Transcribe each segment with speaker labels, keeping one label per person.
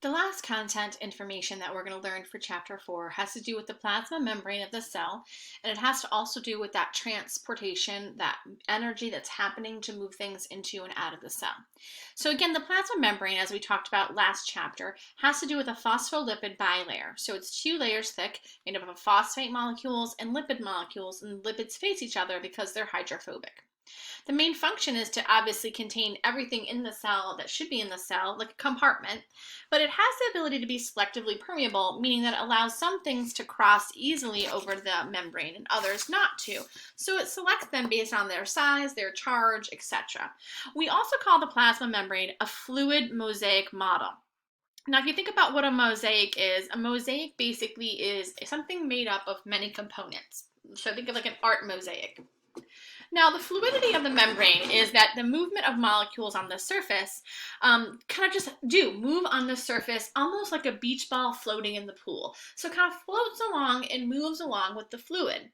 Speaker 1: The last content information that we're going to learn for chapter 4 has to do with the plasma membrane of the cell, and it has to also do with that transportation, that energy that's happening to move things into and out of the cell. So again, the plasma membrane, as we talked about last chapter, has to do with a phospholipid bilayer. So it's two layers thick, made up of phosphate molecules and lipid molecules, and lipids face each other because they're hydrophobic. The main function is to obviously contain everything in the cell that should be in the cell, like a compartment, but it has the ability to be selectively permeable, meaning that it allows some things to cross easily over the membrane and others not to. So it selects them based on their size, their charge, etc. We also call the plasma membrane a fluid mosaic model. Now, if you think about what a mosaic basically is something made up of many components. So think of like an art mosaic. Now, the fluidity of the membrane is that the movement of molecules on the surface kind of just do move on the surface almost like a beach ball floating in the pool. So it kind of floats along and moves along with the fluid.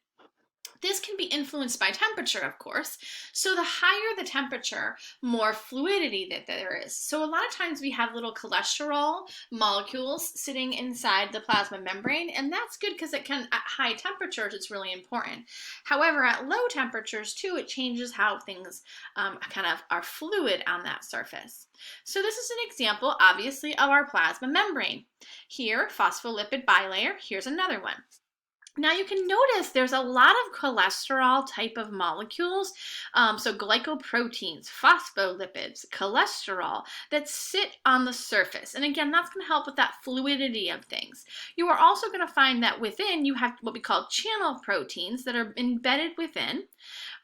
Speaker 1: This can be influenced by temperature, of course. So the higher the temperature, more fluidity that there is. So a lot of times we have little cholesterol molecules sitting inside the plasma membrane, and that's good because it can, at high temperatures, it's really important. However, at low temperatures too, it changes how things kind of are fluid on that surface. So this is an example, obviously, of our plasma membrane. Here, phospholipid bilayer, here's another one. Now you can notice there's a lot of cholesterol type of molecules, so glycoproteins, phospholipids, cholesterol that sit on the surface. And again, that's going to help with that fluidity of things. You are also going to find that within you have what we call channel proteins that are embedded within,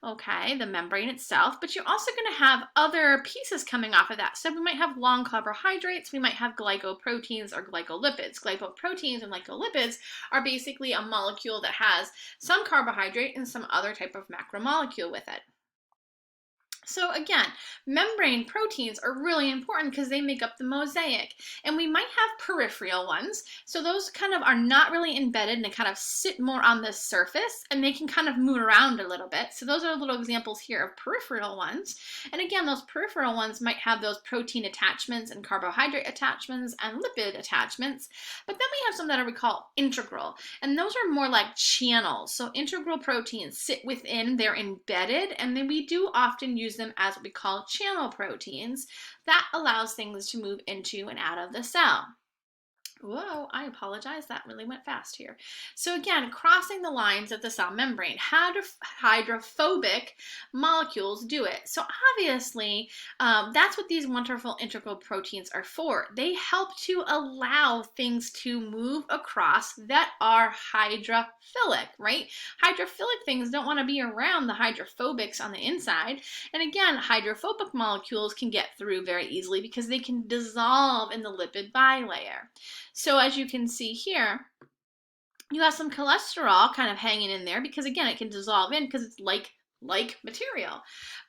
Speaker 1: okay, the membrane itself, but you're also going to have other pieces coming off of that. So we might have long carbohydrates, we might have glycoproteins or glycolipids. Glycoproteins and glycolipids are basically a molecule that has some carbohydrate and some other type of macromolecule with it. So again, membrane proteins are really important because they make up the mosaic. And we might have peripheral ones. So those kind of are not really embedded and they kind of sit more on the surface and they can kind of move around a little bit. So those are little examples here of peripheral ones. And again, those peripheral ones might have those protein attachments and carbohydrate attachments and lipid attachments. But then we have some that are we call integral. And those are more like channels. So integral proteins sit within, they're embedded, and then we do often use them as what we call channel proteins. That allows things to move into and out of the cell. Whoa, I apologize. That really went fast here. So again, crossing the lines of the cell membrane, hydrophobic molecules do it. So obviously, that's what these wonderful integral proteins are for. They help to allow things to move across that are hydrophilic, right? Hydrophilic things don't want to be around the hydrophobics on the inside. And again, hydrophobic molecules can get through very easily because they can dissolve in the lipid bilayer. So as you can see here, you have some cholesterol kind of hanging in there because again, it can dissolve in because it's like material.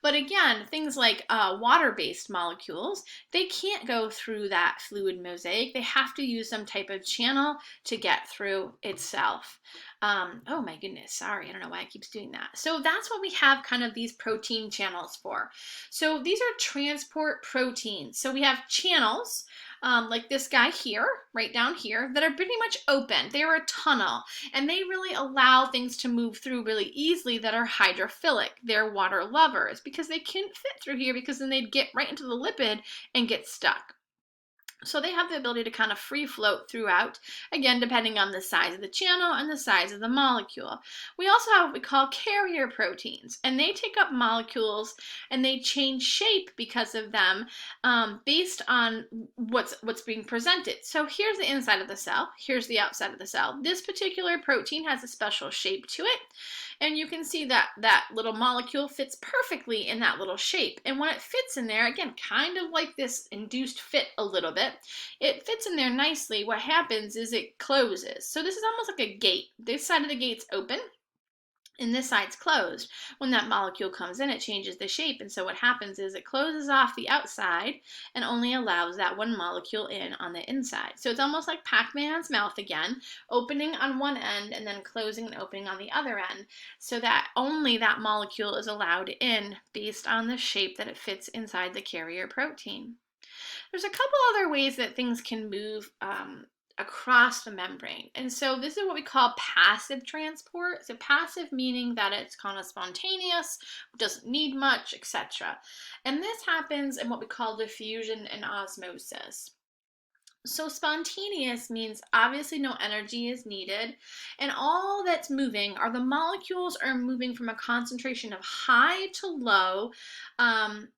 Speaker 1: But again, things like water-based molecules, they can't go through that fluid mosaic. They have to use some type of channel to get through itself. Oh my goodness, sorry, I don't know why it keeps doing that. So that's what we have kind of these protein channels for. So these are transport proteins. So we have channels, like this guy here, right down here, that are pretty much open. They're a tunnel, and they really allow things to move through really easily that are hydrophilic. They're water lovers because they can't fit through here because then they'd get right into the lipid and get stuck. So they have the ability to kind of free float throughout, again, depending on the size of the channel and the size of the molecule. We also have what we call carrier proteins, and they take up molecules and they change shape because of them based on what's being presented. So here's the inside of the cell, here's the outside of the cell. This particular protein has a special shape to it, and you can see that that little molecule fits perfectly in that little shape. And when it fits in there, again, kind of like this induced fit a little bit, it fits in there nicely. What happens is it closes. So this is almost like a gate. This side of the gate's open and this side's closed. When that molecule comes in, it changes the shape, and so what happens is it closes off the outside and only allows that one molecule in on the inside. So it's almost like Pac-Man's mouth again, opening on one end and then closing and opening on the other end, so that only that molecule is allowed in based on the shape that it fits inside the carrier protein. There's a couple other ways that things can move across the membrane. And so this is what we call passive transport. So passive meaning that it's kind of spontaneous, doesn't need much, etc. And this happens in what we call diffusion and osmosis. So spontaneous means obviously no energy is needed, and all that's moving are the molecules are moving from a concentration of high to low um,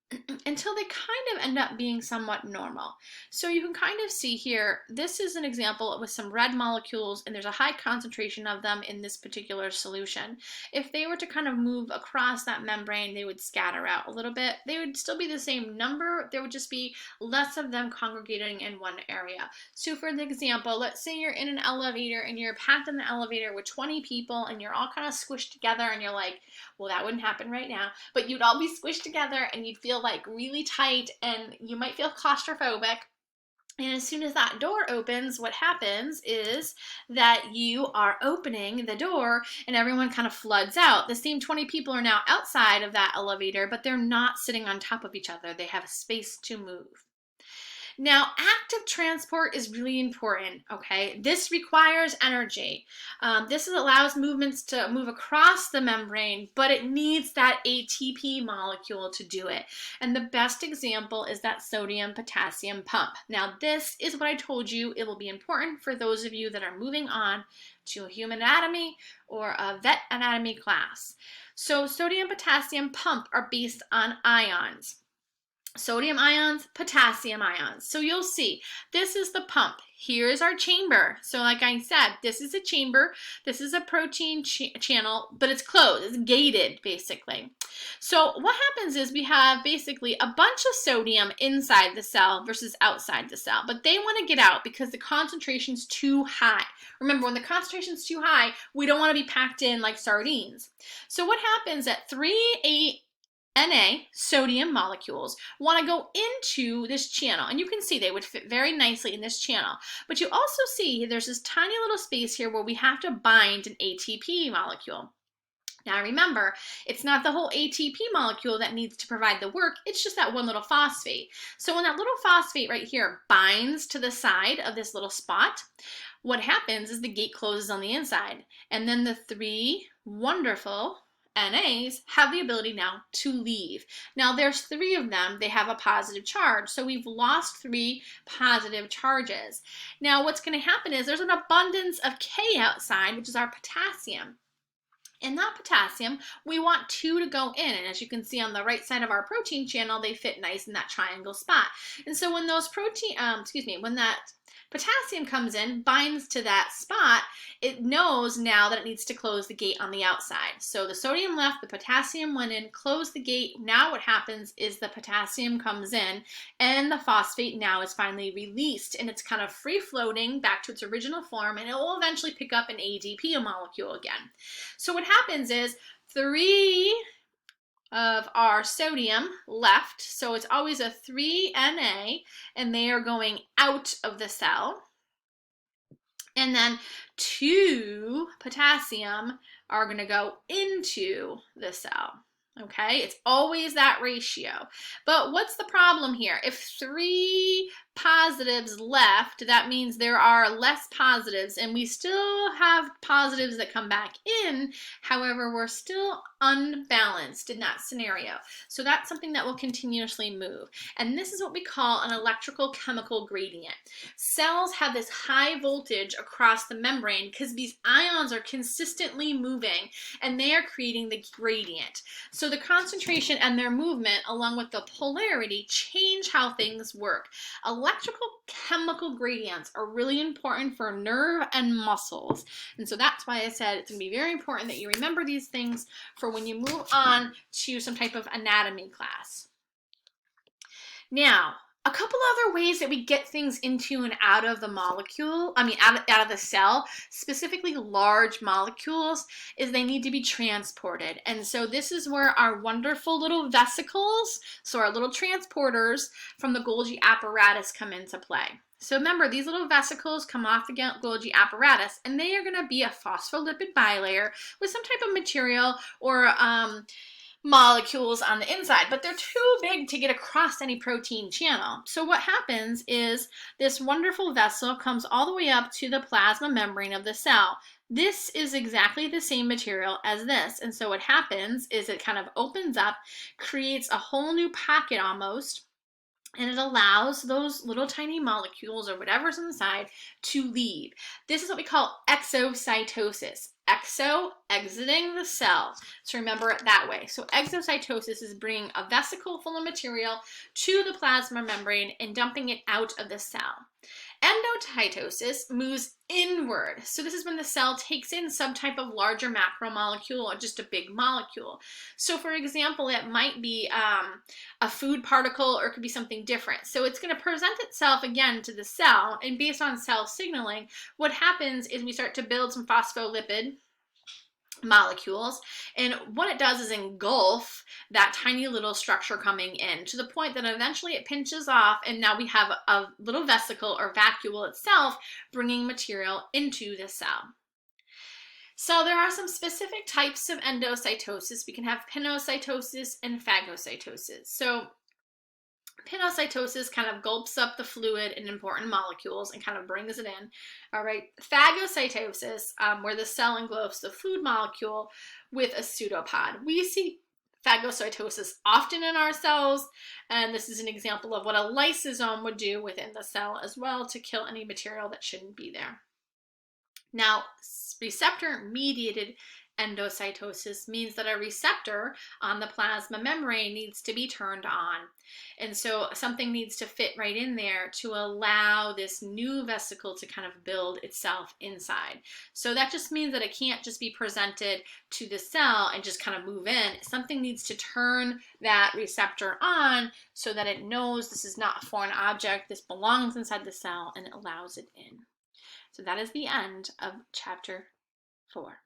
Speaker 1: until they kind of end up being somewhat normal. So you can kind of see here, this is an example with some red molecules, and there's a high concentration of them in this particular solution. If they were to kind of move across that membrane, they would scatter out a little bit. They would still be the same number, there would just be less of them congregating in one area. So for the example, let's say you're in an elevator and you're packed in the elevator with 20 people and you're all kind of squished together, and you're like, well, that wouldn't happen right now, but you'd all be squished together and you'd feel like really tight and you might feel claustrophobic. And as soon as that door opens, what happens is that you are opening the door and everyone kind of floods out. The same 20 people are now outside of that elevator, but they're not sitting on top of each other. They have space to move. Now, active transport is really important, okay? This requires energy. This allows movements to move across the membrane, but it needs that ATP molecule to do it. And the best example is that sodium-potassium pump. Now, this is what I told you. It will be important for those of you that are moving on to a human anatomy or a vet anatomy class. So sodium-potassium pump are based on ions. Sodium ions, potassium ions. So you'll see, this is the pump. Here is our chamber. So like I said, this is a chamber. This is a protein channel, but it's closed. It's gated, basically. So what happens is we have basically a bunch of sodium inside the cell versus outside the cell, but they want to get out because the concentration's too high. Remember, when the concentration's too high, we don't want to be packed in like sardines. So what happens at 3, 8, Na, sodium molecules, want to go into this channel, and you can see they would fit very nicely in this channel. But you also see there's this tiny little space here where we have to bind an ATP molecule. Now remember, it's not the whole ATP molecule that needs to provide the work, it's just that one little phosphate. So when that little phosphate right here binds to the side of this little spot, what happens is the gate closes on the inside, and then the 3 wonderful NAs have the ability now to leave. Now there's 3 of them, they have a positive charge, so we've lost 3 positive charges. Now what's going to happen is there's an abundance of K outside, which is our potassium. In that potassium, we want 2 to go in, and as you can see on the right side of our protein channel, they fit nice in that triangle spot. And so when those when that potassium comes in, binds to that spot, it knows now that it needs to close the gate on the outside. So the sodium left, the potassium went in, closed the gate. Now what happens is the potassium comes in and the phosphate now is finally released, and it's kind of free floating back to its original form, and it will eventually pick up an ADP molecule again. So what happens is 3 of our sodium left, so it's always a 3Na, and they are going out of the cell. And then 2 potassium are going to go into the cell. Okay, it's always that ratio. But what's the problem here? If 3 positives left, that means there are less positives, and we still have positives that come back in. However, we're still unbalanced in that scenario. So that's something that will continuously move. And this is what we call an electrical chemical gradient. Cells have this high voltage across the membrane because these ions are consistently moving, and they are creating the gradient. So the concentration and their movement, along with the polarity, change how things work. Electrical chemical gradients are really important for nerve and muscles. And so that's why I said it's going to be very important that you remember these things for when you move on to some type of anatomy class. Now, a couple other ways that we get things into and out of the molecule, out of the cell, specifically large molecules, is they need to be transported. And so this is where our wonderful little vesicles, so our little transporters from the Golgi apparatus, come into play. So remember, these little vesicles come off the Golgi apparatus, and they are going to be a phospholipid bilayer with some type of material or molecules on the inside, but they're too big to get across any protein channel. So what happens is this wonderful vessel comes all the way up to the plasma membrane of the cell. This is exactly the same material as this. And so what happens is it kind of opens up, creates a whole new pocket almost, and it allows those little tiny molecules or whatever's inside to leave. This is what we call exocytosis. Exo, exiting the cell. So remember it that way. So exocytosis is bringing a vesicle full of material to the plasma membrane and dumping it out of the cell. Endocytosis moves inward. So this is when the cell takes in some type of larger macromolecule or just a big molecule. So for example, it might be a food particle or it could be something different. So it's going to present itself again to the cell, and based on cell signaling, what happens is we start to build some phospholipid molecules, and what it does is engulf that tiny little structure coming in to the point that eventually it pinches off, and now we have a little vesicle or vacuole itself bringing material into the cell. So there are some specific types of endocytosis. We can have pinocytosis and phagocytosis. So pinocytosis kind of gulps up the fluid and important molecules and kind of brings it in. All right, phagocytosis, where the cell engulfs the food molecule with a pseudopod. We see phagocytosis often in our cells, and this is an example of what a lysosome would do within the cell as well to kill any material that shouldn't be there. Now, receptor-mediated endocytosis means that a receptor on the plasma membrane needs to be turned on. And so something needs to fit right in there to allow this new vesicle to kind of build itself inside. So that just means that it can't just be presented to the cell and just kind of move in. Something needs to turn that receptor on so that it knows this is not a foreign object, this belongs inside the cell, and it allows it in. So that is the end of chapter 4.